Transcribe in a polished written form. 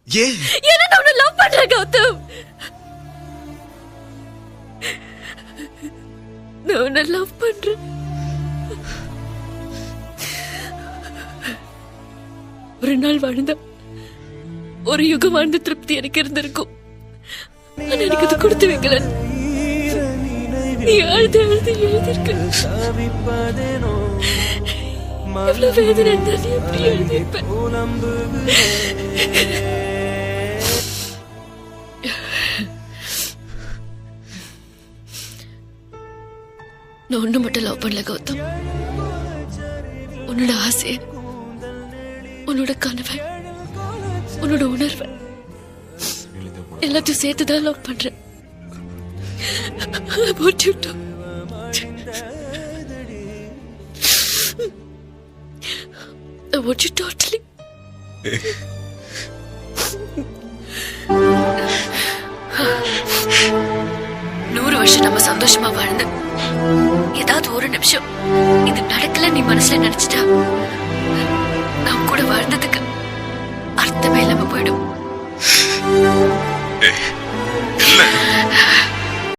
ஏன்னா நான் உன்னை லவ் பண்றேன் கௌதம். நான் உன்னை லவ் பண்றேன். ஒரு நாள் வாழ்ந்த ஒரு யுகம் வாழ்ந்த திருப்தி எனக்கு இருந்திருக்கும். ஆனா எனக்கு அது கொடுத்து வைக்கல. நீ அழுது அழுது எழுதிருக்க. எவ்வளவு வேதனை இருந்தா நீ எப்படி எழுதிருப்ப? நான் ஒண்ணு மட்டும் லவ் பண்ணல கௌதம். உன்னோட ஆசை, உன்னோட கனவை, உன்னோட உணர்வை எல்லாத்தையும் சேர்த்துதான் லவ் பண்றேன். I want you to. I want you totally. 100 வருஷம் நம்ம சந்தோஷமா வாழ்ந்து ஏதாவது ஒரு நிமிஷம் இது நடக்கல நீ மனசுல நினைச்சிட்டா நான் கூட வாழ்ந்ததுக்கு அர்த்தமே இல்லாம போயிடும். இல்ல